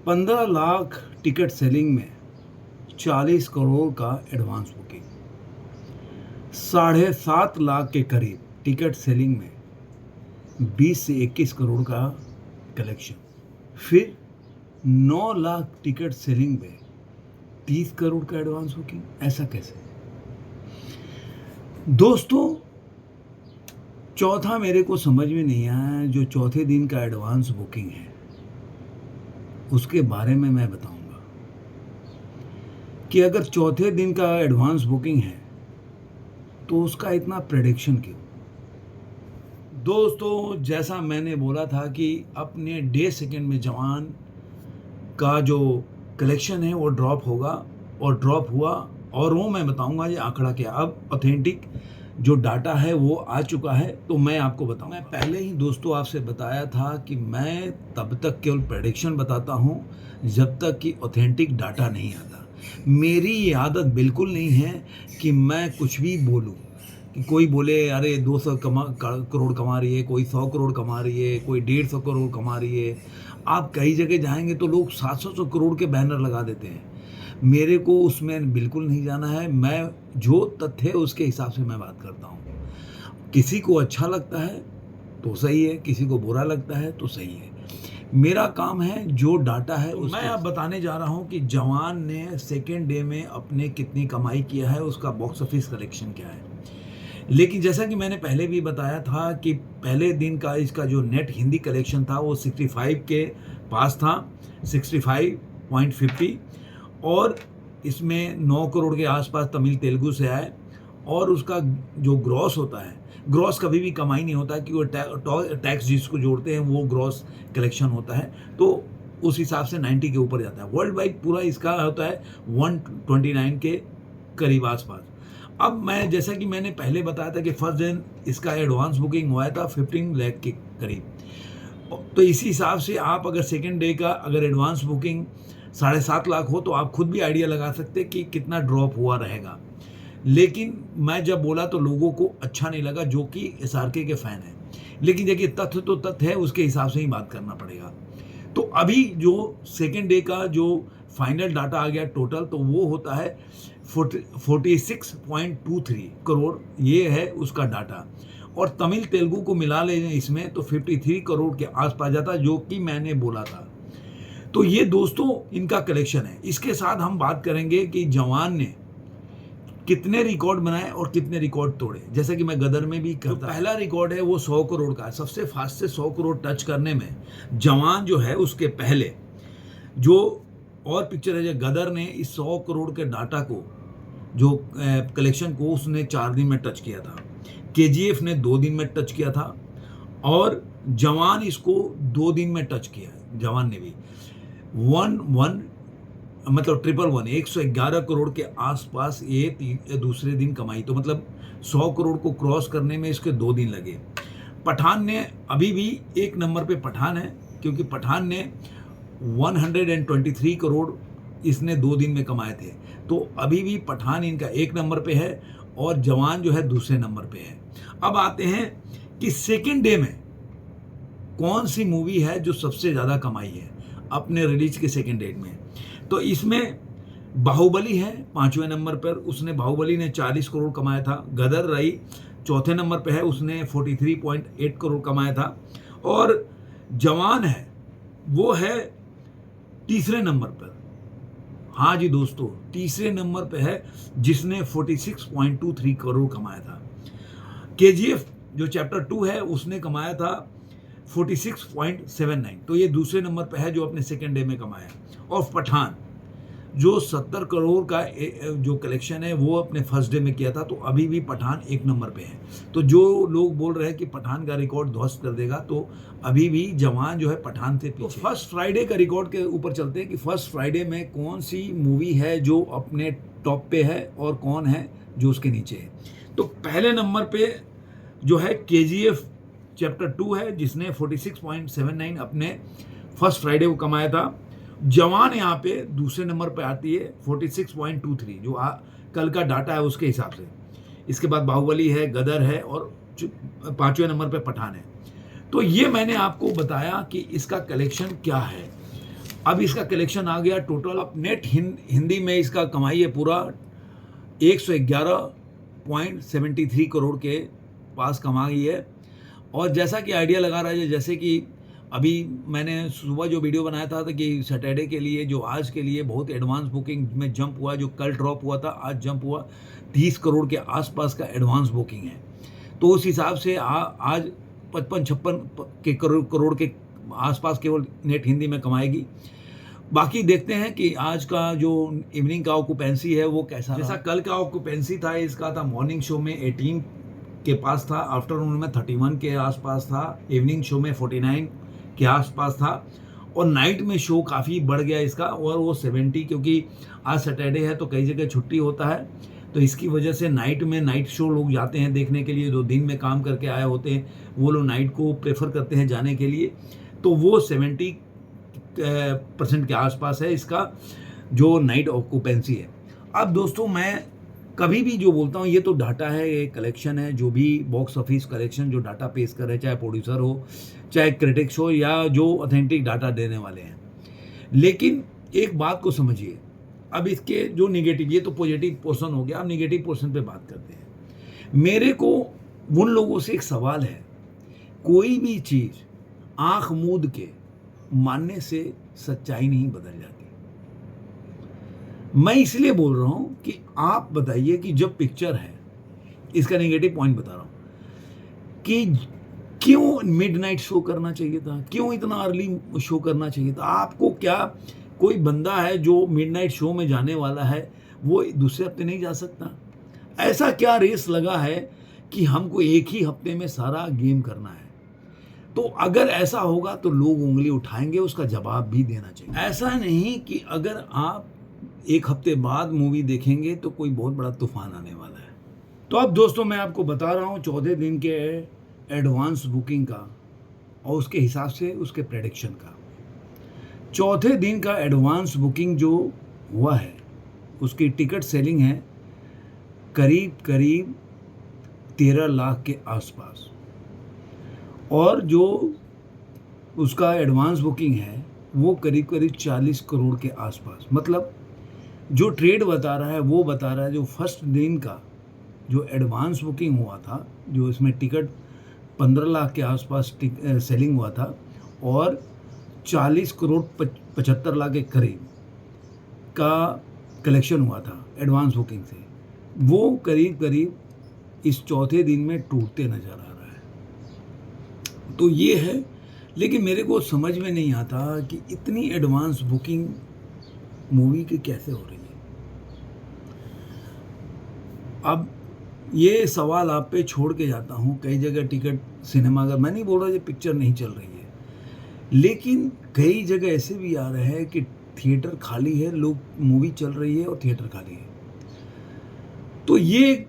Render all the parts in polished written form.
15 lakh ticket selling में 40 करोड़ का advance booking, 7.5 lakh के करीब टिकट सेलिंग में 20 से 21 करोड़ का कलेक्शन, फिर 9 लाख टिकट सेलिंग में 30 करोड़ का एडवांस बुकिंग। ऐसा कैसे दोस्तों? चौथा मेरे को समझ में नहीं आया। जो चौथे दिन का एडवांस बुकिंग है उसके बारे में मैं बताऊंगा कि अगर चौथे दिन का एडवांस बुकिंग है तो उसका इतना प्रेडिक्शन क्यों? दोस्तों, जैसा मैंने बोला था कि अपने डे सेकंड में जवान का जो कलेक्शन है वो ड्रॉप होगा और ड्रॉप हुआ, और वो मैं बताऊंगा ये आंकड़ा क्या। अब ऑथेंटिक जो डाटा है वो आ चुका है तो मैं आपको बताऊं। मैं पहले ही दोस्तों आपसे बताया था कि मैं तब तक केवल प्रेडिक्शन बताता हूं जब तक कि ऑथेंटिक डाटा नहीं आता। मेरी ये आदत बिल्कुल नहीं है कि मैं कुछ भी बोलूं, कि कोई बोले अरे 200 करोड़ कमा रही है, कोई 100 करोड़ कमा रही है, कोई 150 करोड़ कमा रही है। आप कई जगह जाएंगे तो लोग 700 करोड़ के बैनर लगा देते हैं। मेरे को उसमें बिल्कुल नहीं जाना है। मैं जो तथ्य है उसके हिसाब से मैं बात करता हूँ। किसी को अच्छा लगता है तो सही है, किसी को बुरा लगता है तो सही है। मेरा काम है जो डाटा है मैं अब बताने जा रहा हूँ कि जवान ने सेकेंड डे में अपने कितनी कमाई किया है, उसका बॉक्स ऑफिस कलेक्शन क्या है। लेकिन जैसा कि मैंने पहले भी बताया था कि पहले दिन का इसका जो नेट हिंदी कलेक्शन था वो 65 के पास था, 65.50, और इसमें 9 करोड़ के आसपास तमिल तेलुगु से आए। और उसका जो ग्रॉस होता है, ग्रॉस कभी भी कमाई नहीं होता कि वो टैक्स जिसको जोड़ते हैं वो ग्रॉस कलेक्शन होता है, तो उस हिसाब से 90 के ऊपर जाता है। वर्ल्ड वाइड पूरा इसका होता है 129 के करीब आसपास। अब मैं जैसा कि मैंने पहले बताया था कि फर्स्ट दिन इसका एडवांस बुकिंग हुआ था 15 लाख के करीब, तो इसी हिसाब से आप अगर सेकेंड डे का अगर एडवांस बुकिंग 7.5 लाख हो तो आप खुद भी आइडिया लगा सकते कि कितना ड्रॉप हुआ रहेगा। लेकिन मैं जब बोला तो लोगों को अच्छा नहीं लगा जो कि SRK के फैन है। लेकिन देखिए, तथ्य तो तथ्य है, उसके हिसाब से ही बात करना पड़ेगा। तो अभी जो सेकेंड डे का जो फाइनल डाटा आ गया टोटल, तो वो होता है 46.23 करोड़, ये है उसका डाटा। और तमिल तेलुगु को मिला लें इसमें तो 53 करोड़ के आसपास जाता, जो कि मैंने बोला था। तो ये दोस्तों इनका कलेक्शन है। इसके साथ हम बात करेंगे कि जवान ने कितने रिकॉर्ड बनाए और कितने रिकॉर्ड तोड़े। जैसा कि मैं गदर में भी करता, पहला रिकॉर्ड है वो 100 करोड़ का। सबसे फास्ट से 100 करोड़ टच करने में जवान जो है उसके पहले जो और पिक्चर है जो गदर ने इस 100 करोड़ के डाटा को, जो कलेक्शन को, उसने 4 दिन में टच किया था। KGF ने 2 दिन में टच किया था और जवान इसको 2 दिन में टच किया है। जवान ने भी 111 करोड़ के आसपास ये दूसरे दिन कमाई। तो मतलब 100 करोड़ को क्रॉस करने में इसके 2 दिन लगे। पठान ने अभी भी 1 नंबर पे पठान है, क्योंकि पठान ने 123 करोड़ इसने 2 दिन में कमाए थे। तो अभी भी पठान इनका 1 नंबर पे है और जवान जो है दूसरे नंबर पे है। अब आते हैं कि सेकेंड डे में कौन सी मूवी है जो सबसे ज़्यादा कमाई है अपने रिलीज के सेकेंड डेट में। तो इसमें बाहुबली है 5वें नंबर पर, उसने बाहुबली ने 40 करोड़ कमाया था। गदर रही चौथे नंबर पे है, उसने 43.8 करोड़ कमाया था। और जवान है वो है तीसरे नंबर पर। हाँ जी दोस्तों, तीसरे नंबर पे है जिसने 46.23 करोड़ कमाया था। KGF जो चैप्टर 2 है उसने कमाया था 46.79, तो ये दूसरे नंबर पे है जो अपने सेकेंड डे में कमाया। और पठान जो 70 करोड़ का जो कलेक्शन है वो अपने फर्स्ट डे में किया था, तो अभी भी पठान 1 नंबर पे है। तो जो लोग बोल रहे हैं कि पठान का रिकॉर्ड ध्वस्त कर देगा, तो अभी भी जवान जो है पठान से पीछे। तो फर्स्ट फ्राइडे का रिकॉर्ड के ऊपर चलते हैं कि फर्स्ट फ्राइडे में कौन सी मूवी है जो अपने टॉप पे है और कौन है जो उसके नीचे है। तो पहले नंबर पे जो है KGF चैप्टर 2 है जिसने 46.79 अपने फर्स्ट फ्राइडे को कमाया था। जवान यहाँ पे दूसरे नंबर पे आती है 46.23, जो कल का डाटा है उसके हिसाब से। इसके बाद बाहुबली है, गदर है और 5वें नंबर पे पठान है। तो ये मैंने आपको बताया कि इसका कलेक्शन क्या है। अब इसका कलेक्शन आ गया टोटल, अब नेट हिंदी में इसका कमाई है पूरा 111.73 करोड़ के पास कमाई है। और जैसा कि आइडिया लगा रहा है, जैसे कि अभी मैंने सुबह जो वीडियो बनाया था कि सैटरडे के लिए जो आज के लिए बहुत एडवांस बुकिंग में जंप हुआ, जो कल ड्रॉप हुआ था आज जंप हुआ, 30 करोड़ के आसपास का एडवांस बुकिंग है। तो उस हिसाब से आज 55-56 के करोड़ के आसपास केवल नेट हिंदी में कमाएगी। बाकी देखते हैं कि आज का जो इवनिंग का ऑक्यूपेंसी है वो कैसा, जैसा कल का ऑक्यूपेंसी था इसका था मॉर्निंग शो में 18 के पास था, आफ्टरनून में 31 के आसपास था, इवनिंग शो में 49 के आसपास था, और नाइट में शो काफ़ी बढ़ गया इसका, और वो 70, क्योंकि आज सैटरडे है तो कई जगह छुट्टी होता है, तो इसकी वजह से नाइट शो लोग जाते हैं देखने के लिए। जो दिन में काम करके आए होते हैं वो लोग नाइट को प्रेफर करते हैं जाने के लिए। तो वो 70% के आसपास है इसका जो नाइट ऑक्यूपेंसी है। अब दोस्तों मैं कभी भी जो बोलता हूँ ये तो डाटा है, ये कलेक्शन है, जो भी बॉक्स ऑफिस कलेक्शन जो डाटा पेश कर रहे हैं, चाहे प्रोड्यूसर हो चाहे क्रिटिक्स हो या जो ऑथेंटिक डाटा देने वाले हैं। लेकिन एक बात को समझिए, अब इसके जो निगेटिव, ये तो पॉजिटिव पोर्शन हो गया, अब निगेटिव पोर्शन पे बात करते हैं। मेरे को उन लोगों से एक सवाल है, कोई भी चीज़ आंख मूंद के मानने से सच्चाई नहीं बदल जाती। मैं इसलिए बोल रहा हूं कि आप बताइए कि जब पिक्चर है, इसका नेगेटिव पॉइंट बता रहा हूं कि क्यों मिडनाइट शो करना चाहिए था, क्यों इतना अर्ली शो करना चाहिए था। आपको क्या कोई बंदा है जो मिडनाइट शो में जाने वाला है वो दूसरे हफ्ते नहीं जा सकता? ऐसा क्या रेस लगा है कि हमको एक ही हफ्ते में सारा गेम करना है? तो अगर ऐसा होगा तो लोग उंगली उठाएंगे, उसका जवाब भी देना चाहिए। ऐसा नहीं कि अगर आप एक हफ्ते बाद मूवी देखेंगे तो कोई बहुत बड़ा तूफान आने वाला है। तो अब दोस्तों मैं आपको बता रहा हूँ चौथे दिन के एडवांस बुकिंग का और उसके हिसाब से उसके प्रेडिक्शन का। चौथे दिन का एडवांस बुकिंग जो हुआ है उसकी टिकट सेलिंग है करीब 13 लाख के आसपास, और जो उसका एडवांस बुकिंग है वो करीब 40 करोड़ के आसपास। मतलब जो ट्रेड बता रहा है वो बता रहा है जो फर्स्ट दिन का जो एडवांस बुकिंग हुआ था, जो इसमें टिकट 15 लाख के आसपास सेलिंग हुआ था और 40 करोड़ 75 लाख के करीब का कलेक्शन हुआ था एडवांस बुकिंग से, वो करीब इस चौथे दिन में टूटते नज़र आ रहा है। तो ये है, लेकिन मेरे को समझ में नहीं आता कि इतनी एडवांस बुकिंग मूवी की कैसे हो रही है। अब ये सवाल आप पे छोड़ के जाता हूँ, कई जगह टिकट सिनेमाघर, मैं नहीं बोल रहा ये पिक्चर नहीं चल रही है, लेकिन कई जगह ऐसे भी आ रहे हैं कि थिएटर खाली है, लोग मूवी चल रही है और थिएटर खाली है। तो ये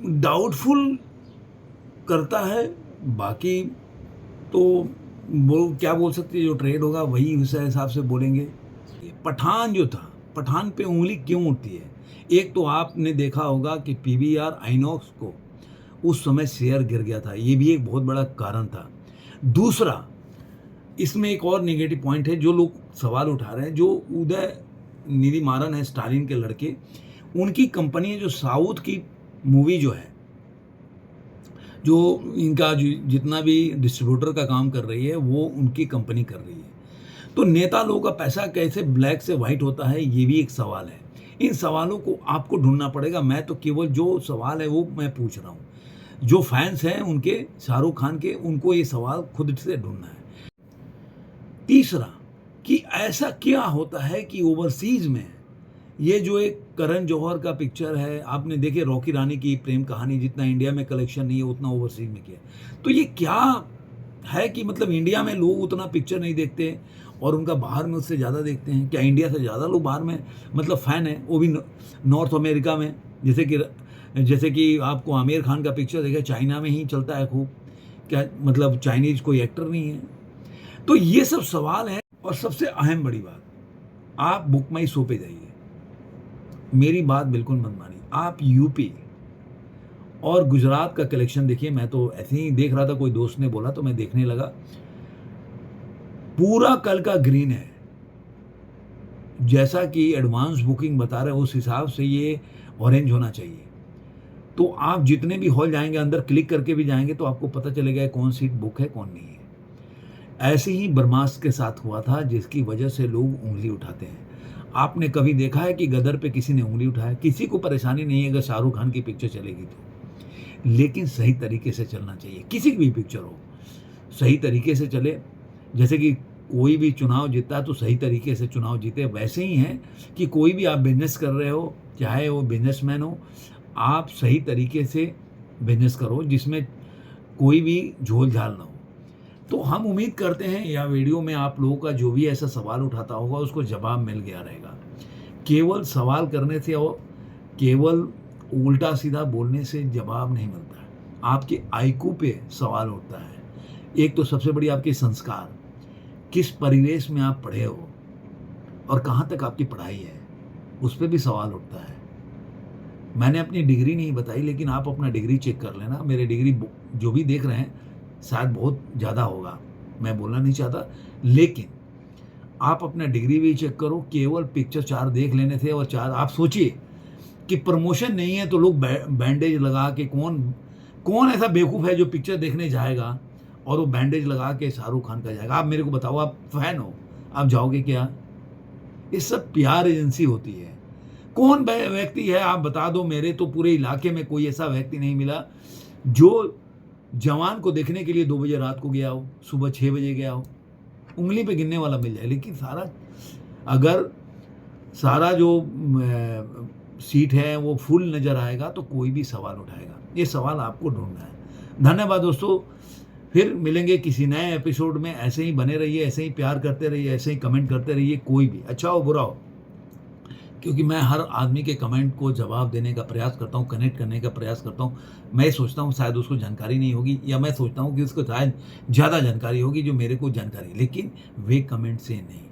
डाउटफुल करता है। बाकी तो वो क्या बोल सकते हैं, जो ट्रेड होगा वही उस हिसाब से बोलेंगे। पठान जो था, पठान पे उंगली क्यों उठती है? एक तो आपने देखा होगा कि पीवीआर आइनॉक्स को उस समय शेयर गिर गया था, ये भी एक बहुत बड़ा कारण था। दूसरा, इसमें एक और नेगेटिव पॉइंट है जो लोग सवाल उठा रहे हैं, जो उदय निधि मारन है, स्टालिन के लड़के, उनकी कंपनी है जो साउथ की मूवी जो है, जो इनका जितना भी डिस्ट्रीब्यूटर का काम कर रही है वो उनकी कंपनी कर रही है। तो नेता लोगों का पैसा कैसे ब्लैक से वाइट होता है, ये भी एक सवाल है। इन सवालों को आपको ढूंढना पड़ेगा। मैं तो केवल जो सवाल है वो मैं पूछ रहा हूँ। जो फैंस हैं उनके, शाहरुख खान के, उनको ये सवाल खुद से ढूंढना है। तीसरा, कि ऐसा क्या होता है कि ओवरसीज में ये जो एक करण जौहर का पिक्चर है, आपने देखे रॉकी रानी की प्रेम कहानी, जितना इंडिया में कलेक्शन नहीं है उतना ओवरसीज में किया। तो ये क्या है कि मतलब इंडिया में लोग उतना पिक्चर नहीं देखते और उनका बाहर में उससे ज़्यादा देखते हैं? क्या इंडिया से ज़्यादा लोग बाहर में मतलब फ़ैन है, वो भी नॉर्थ अमेरिका में? जैसे कि आपको आमिर खान का पिक्चर देखा, चाइना में ही चलता है खूब, क्या मतलब चाइनीज़ कोई एक्टर नहीं है? तो ये सब सवाल हैं। और सबसे अहम बड़ी बात, आप बुक माई शो पे जाइए, मेरी बात बिल्कुल मत मानिए, आप यूपी और गुजरात का कलेक्शन देखिए। मैं तो ऐसे ही देख रहा था, कोई दोस्त ने बोला तो मैं देखने लगा। पूरा कल का ग्रीन है, जैसा कि एडवांस बुकिंग बता रहे हैं उस हिसाब से ये ऑरेंज होना चाहिए। तो आप जितने भी हॉल जाएंगे अंदर क्लिक करके भी जाएंगे तो आपको पता चलेगा कौन सीट बुक है कौन नहीं है। ऐसे ही ब्रह्मास्त्र के साथ हुआ था जिसकी वजह से लोग उंगली उठाते हैं। आपने कभी देखा है कि गदर पे किसी ने उंगली उठाया? किसी को परेशानी नहीं है अगर शाहरुख खान की पिक्चर चलेगी तो, लेकिन सही तरीके से चलना चाहिए। किसी की भी पिक्चर हो सही तरीके से चले। जैसे कि कोई भी चुनाव जीतता है तो सही तरीके से चुनाव जीते, वैसे ही है कि कोई भी आप बिजनेस कर रहे हो, चाहे वो बिजनेसमैन हो, आप सही तरीके से बिजनेस करो जिसमें कोई भी झोल झाल ना हो। तो हम उम्मीद करते हैं यह वीडियो में आप लोगों का जो भी ऐसा सवाल उठाता होगा उसको जवाब मिल गया रहेगा। केवल सवाल करने से और केवल उल्टा सीधा बोलने से जवाब नहीं मिलता है। आपके आईक्यू पे सवाल उठता है। एक तो सबसे बड़ी आपके संस्कार, किस परिवेश में आप पढ़े हो और कहाँ तक आपकी पढ़ाई है, उस पर भी सवाल उठता है। मैंने अपनी डिग्री नहीं बताई, लेकिन आप अपना डिग्री चेक कर लेना। मेरे डिग्री जो भी देख रहे हैं शायद बहुत ज़्यादा होगा, मैं बोलना नहीं चाहता, लेकिन आप अपना डिग्री भी चेक करो। केवल पिक्चर 4 देख लेने थे और 4 आप सोचिए कि प्रमोशन नहीं है तो लोग बैंडेज लगा के, कौन ऐसा बेवकूफ़ है जो पिक्चर देखने जाएगा और वो बैंडेज लगा के शाहरुख खान का जाएगा? आप मेरे को बताओ, आप फैन हो, आप जाओगे क्या? ये सब पीआर एजेंसी होती है। कौन व्यक्ति है आप बता दो, मेरे तो पूरे इलाके में कोई ऐसा व्यक्ति नहीं मिला जो जवान को देखने के लिए 2 बजे रात को गया हो, सुबह 6 बजे गया हो। उंगली पे गिनने वाला मिल जाए, लेकिन अगर सारा जो सीट है वो फुल नज़र आएगा तो कोई भी सवाल उठाएगा। ये सवाल आपको ढूंढना है। धन्यवाद दोस्तों, फिर मिलेंगे किसी नए एपिसोड में। ऐसे ही बने रहिए, ऐसे ही प्यार करते रहिए, ऐसे ही कमेंट करते रहिए, कोई भी अच्छा हो बुरा हो, क्योंकि मैं हर आदमी के कमेंट को जवाब देने का प्रयास करता हूँ, कनेक्ट करने का प्रयास करता हूँ। मैं सोचता हूँ शायद उसको जानकारी नहीं होगी, या मैं सोचता हूँ कि उसको शायद ज़्यादा जानकारी होगी जो मेरे को जानकारी, लेकिन वे कमेंट से नहीं।